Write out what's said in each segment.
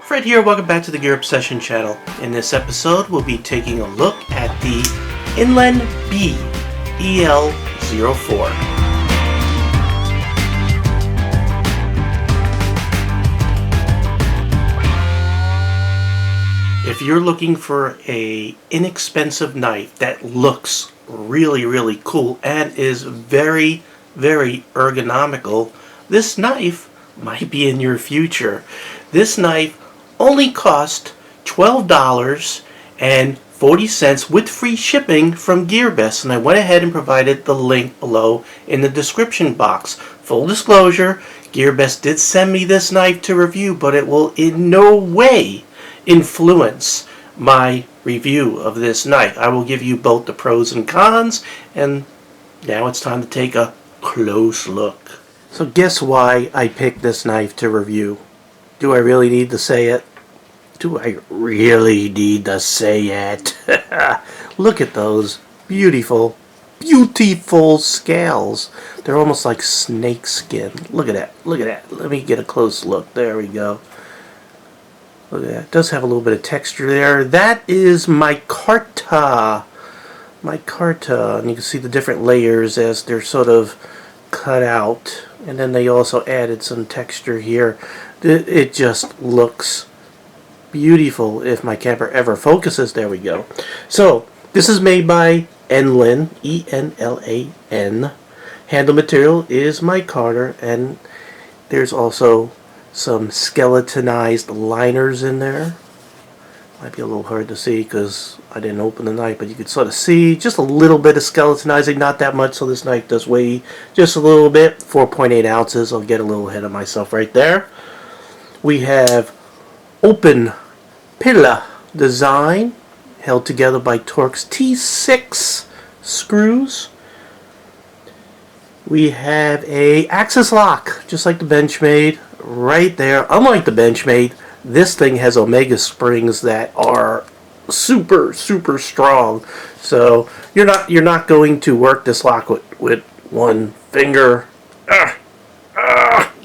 Fred here, welcome back to the Gear Obsession channel. In this episode, we'll be taking a look at the Enlan Bee EL-04. If you're looking for an inexpensive knife that looks really cool and is very ergonomical, this knife might be in your future. This knife only cost $12.40 with free shipping from GearBest, and I went ahead and provided the link below in the description box. Full disclosure, GearBest did send me this knife to review, but it will in no way influence my review of this knife. I will give you both the pros and cons, and now it's time to take a close look. So guess why I picked this knife to review? Do I really need to say it? Do I really need to say it? Look at those beautiful scales. They're almost like snake skin. Look at that. Look at that. Let me get a close look. There we go. Look at that. It does have a little bit of texture there. That is Micarta. And you can see the different layers as they're sort of cut out. And then they also added some texture here. It just looks beautiful if my camera ever focuses. There we go. So this is made by Enlan, E-N-L-A-N. Handle material is micarta, and there's also some skeletonized liners in there. Might be a little hard to see because I didn't open the knife, but you could sort of see just a little bit of skeletonizing, not that much, so this knife does weigh just a little bit, 4.8 ounces. I'll get a little ahead of myself right there. We have open pillar design held together by Torx T6 screws. We have a axis lock, just like the Benchmade, right there. Unlike the Benchmade, this thing has omega springs that are super strong. So you're not going to work this lock with one finger.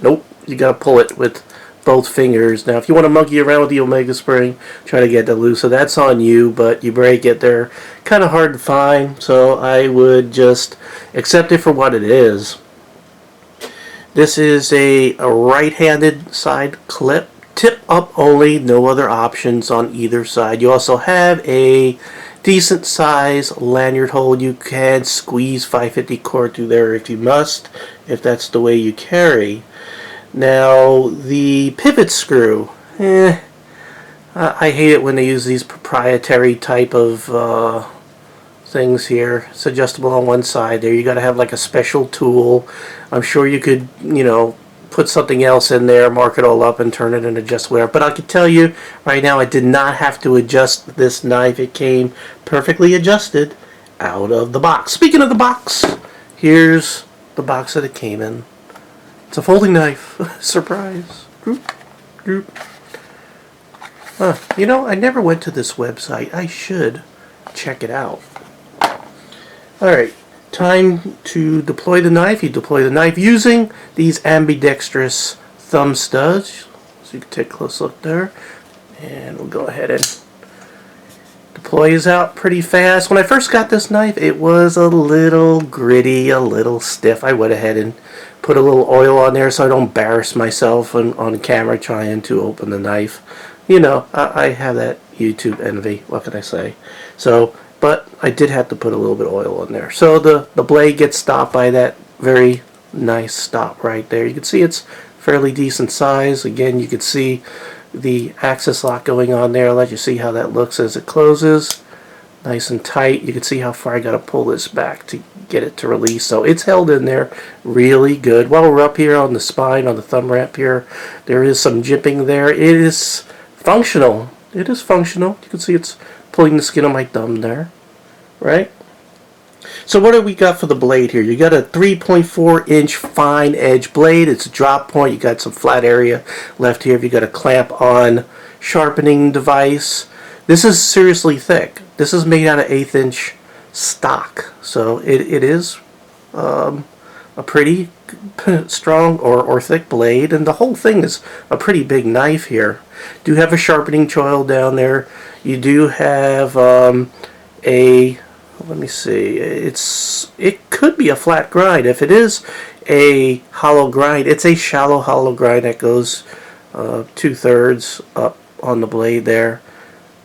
Nope, you gotta pull it with both fingers. Now if you want to monkey around with the omega spring, try to get that loose, so that's on you, but you break it. They're kind of hard to find, so I would just accept it for what it is. This is a right-handed side clip, tip up only, no other options on either side. You also have a decent size lanyard hole. You can squeeze 550 cord through there if you must, if that's the way you carry. Now the pivot screw, I hate it when they use these proprietary type of things here. It's adjustable on one side there. You got to have like a special tool. I'm sure you could, put something else in there, mark it all up, and turn it and adjust whatever. But I can tell you right now, I did not have to adjust this knife. It came perfectly adjusted out of the box. Speaking of the box, here's the box that it came in. It's a folding knife. Surprise. Droop. I never went to this website. I should check it out. Alright, time to deploy the knife. You deploy the knife using these ambidextrous thumb studs. So you can take a close look there. And we'll go ahead and deploys out pretty fast. When I first got this knife, it was a little gritty, a little stiff. I went ahead and put a little oil on there so I don't embarrass myself on camera trying to open the knife. I have that YouTube envy. What can I say? So, but I did have to put a little bit of oil on there. So the blade gets stopped by that very nice stop right there. You can see it's fairly decent size. Again, you can see the axis lock going on there. I'll let you see how that looks as it closes. Nice and tight. You can see how far I got to pull this back to get it to release. So it's held in there really good. While we're up here on the spine, on the thumb wrap here, there is some jimping there. It is functional. It is functional. You can see it's pulling the skin on my thumb there. Right? So what do we got for the blade here? You got a 3.4 inch fine edge blade. It's a drop point. You got some flat area left here. You got a clamp on sharpening device. This is seriously thick. This is made out of 1/8 inch stock. So it is a pretty strong or thick blade, and the whole thing is a pretty big knife here. Do have a sharpening choil down there. You do have a, let me see, it could be a flat grind. If it is a hollow grind, it's a shallow hollow grind that goes 2/3 up on the blade there.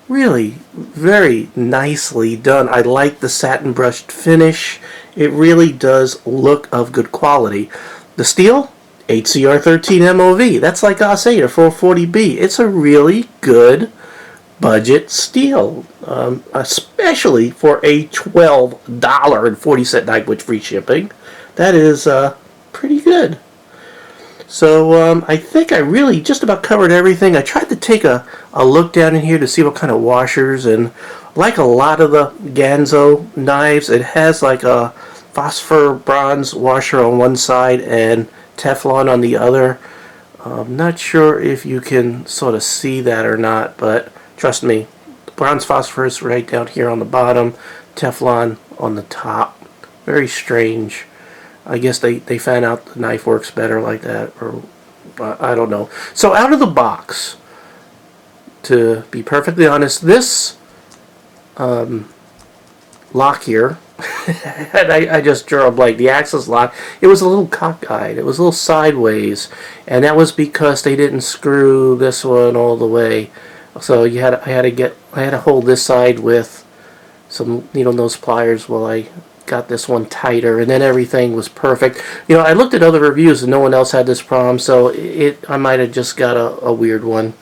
Really very nicely done. I like the satin brushed finish. It really does look of good quality. The steel, HCR13 MOV. That's like OS8 or 440B. It's a really good budget steel, especially for a $12.40 knife with free shipping. That is pretty good. So I think I really just about covered everything. I tried to take a look down in here to see what kind of washers, and like a lot of the Ganzo knives, it has like a Phosphorous-Bronze washer on one side and Teflon on the other. I'm not sure if you can sort of see that or not, but trust me, bronze phosphorus right down here on the bottom, Teflon on the top. Very strange. I guess they found out the knife works better like that, or I don't know. So out of the box, to be perfectly honest, this lock here, and I just drew a blank, the axis lock, it was a little cockeyed, it was a little sideways, and that was because they didn't screw this one all the way. So I had to hold this side with some needle nose pliers while I got this one tighter, and then everything was perfect. You know, I looked at other reviews and no one else had this problem, so I might have just got a weird one.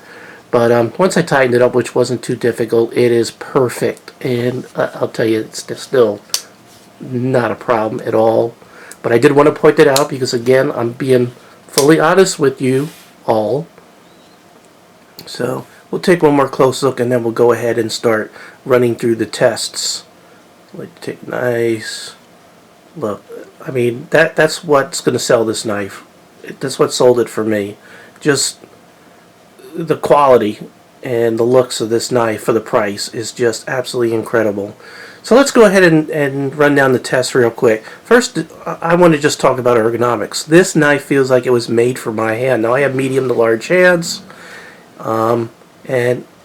But once I tightened it up, which wasn't too difficult, it is perfect. And I'll tell you, it's still not a problem at all. But I did want to point it out because, again, I'm being fully honest with you all. So we'll take one more close look and then we'll go ahead and start running through the tests. Like, take a nice look. I mean, that's what's going to sell this knife. That's what sold it for me. Just the quality and the looks of this knife for the price is just absolutely incredible. So let's go ahead and run down the test real quick. First, I want to just talk about ergonomics. This knife feels like it was made for my hand. Now, I have medium to large hands, and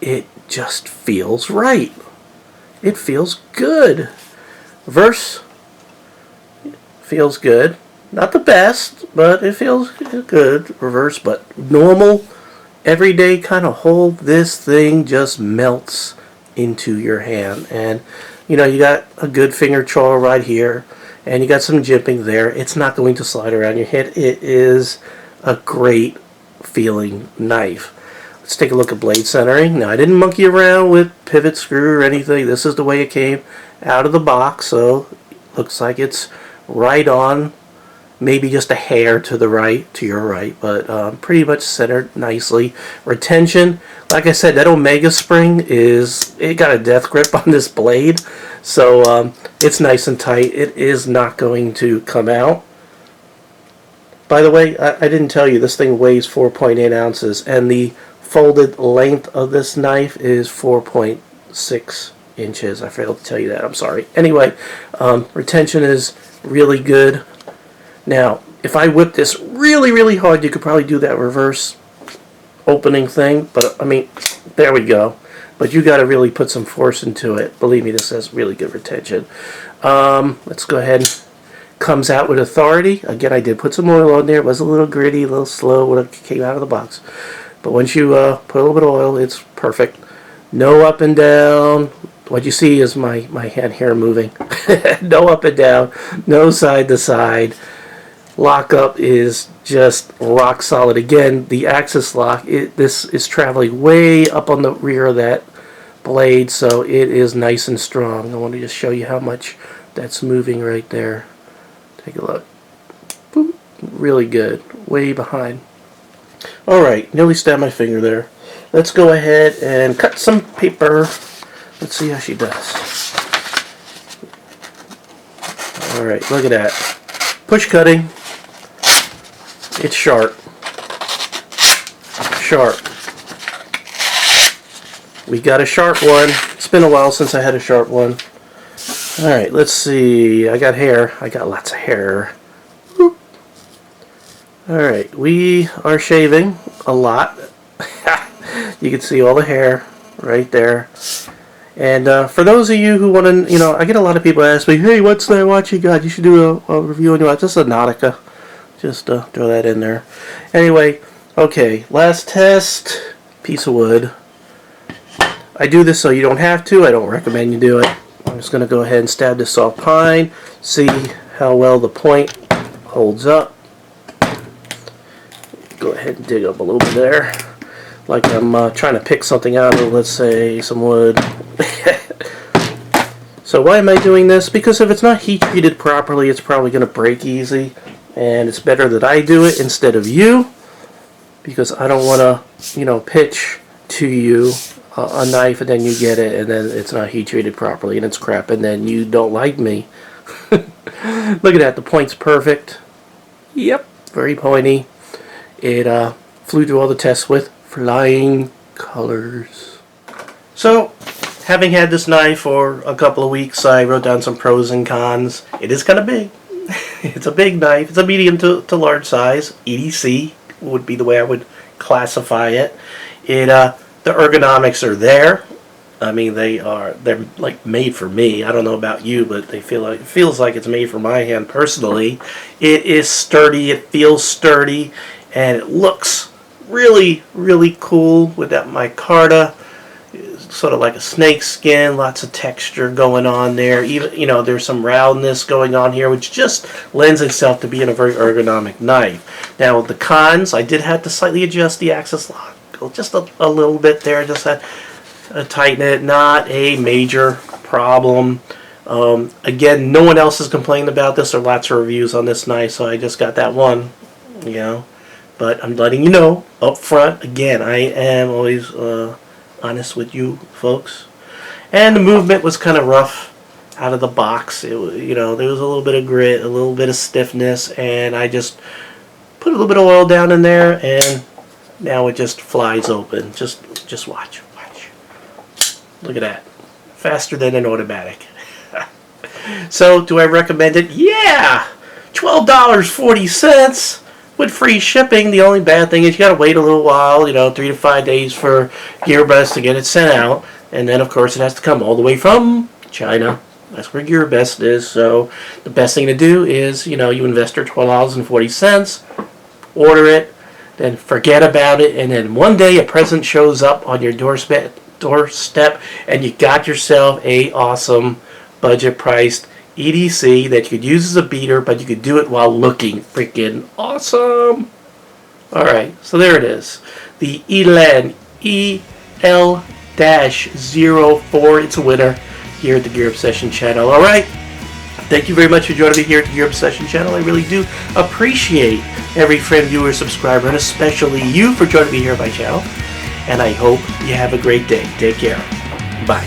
it just feels right. It feels good. Reverse feels good. Not the best, but it feels good. Reverse, but normal, everyday kind of hold, this thing just melts into your hand. And, you know, you got a good finger choil right here, and you got some jimping there. It's not going to slide around your head. It is a great feeling knife. Let's take a look at blade centering. Now, I didn't monkey around with pivot screw or anything. This is the way it came out of the box, so looks like it's right on, maybe just a hair to the right, to your right, but pretty much centered nicely. Retention, like I said, that Omega spring it got a death grip on this blade, so it's nice and tight. It is not going to come out. By the way, I didn't tell you, this thing weighs 4.8 ounces, and the folded length of this knife is 4.6 inches. I failed to tell you that. I'm sorry. Anyway, retention is really good. Now, if I whip this really, really hard, you could probably do that reverse opening thing. But, I mean, there we go. But you got to really put some force into it. Believe me, this has really good retention. Let's go ahead. Comes out with authority. Again, I did put some oil on there. It was a little gritty, a little slow when it came out of the box. But once you put a little bit of oil, it's perfect. No up and down. What you see is my hand here moving. No up and down. No side to side. Lockup is just rock solid. Again, the axis lock, this is traveling way up on the rear of that blade, so it is nice and strong. I want to just show you how much that's moving right there. Take a look. Boop. Really good. Way behind. Alright, nearly stabbed my finger there. Let's go ahead and cut some paper. Let's see how she does. Alright, look at that. Push cutting. It's sharp. Sharp. We got a sharp one. It's been a while since I had a sharp one. Alright, let's see. I got hair. I got lots of hair. Whoop. Alright, we are shaving a lot. You can see all the hair right there. And for those of you who want to, I get a lot of people ask me, hey, what's that watch you got? You should do a review on your watch. This is a Nautica. Just throw that in there. Anyway, okay, last test, piece of wood. I do this so you don't have to. I don't recommend you do it. I'm just going to go ahead and stab this soft pine, see how well the point holds up. Go ahead and dig up a little bit there. Like I'm trying to pick something out of, let's say, some wood. So why am I doing this? Because if it's not heat treated properly, it's probably going to break easy. And it's better that I do it instead of you. Because I don't want to, pitch to you a knife and then you get it and then it's not heat treated properly and it's crap and then you don't like me. Look at that, the point's perfect. Yep, very pointy. It flew through all the tests with flying colors. So, having had this knife for a couple of weeks, I wrote down some pros and cons. It is kind of big. It's a big knife. It's a medium to large size. EDC would be the way I would classify it. The ergonomics are there. I mean, they're like made for me. I don't know about you, but it feels like it's made for my hand personally. It is sturdy. It feels sturdy, and it looks really, really cool with that micarta. It's sort of like a snake skin. Lots of texture going on there. Even there's some roundness going on here, which just lends itself to being a very ergonomic knife. Now, the cons, I did have to slightly adjust the axis lock. Just a little bit there, just had to tighten it. Not a major problem. Again, no one else has complained about this. There are lots of reviews on this knife, so I just got that one. But I'm letting you know up front. Again, I am always honest with you folks. And the movement was kind of rough out of the box. There was a little bit of grit, a little bit of stiffness, and I just put a little bit of oil down in there and now it just flies open. Just watch. Look at that. Faster than an automatic. So, do I recommend it? Yeah! $12.40 with free shipping. The only bad thing is you gotta wait a little while, 3 to 5 days for GearBest to get it sent out. And then, of course, it has to come all the way from China. That's where GearBest is. So, the best thing to do is, you invest your $12.40, order it, then forget about it, and then one day a present shows up on your doorstep, and you got yourself a awesome budget-priced EDC that you could use as a beater, but you could do it while looking freaking awesome. Alright, so there it is. The Enlan EL-04. It's a winner here at the Gear Obsession channel. Alright, thank you very much for joining me here at the Gear Obsession channel. I really do appreciate every friend, viewer, subscriber, and especially you for joining me here on my channel. And I hope you have a great day. Take care. Bye.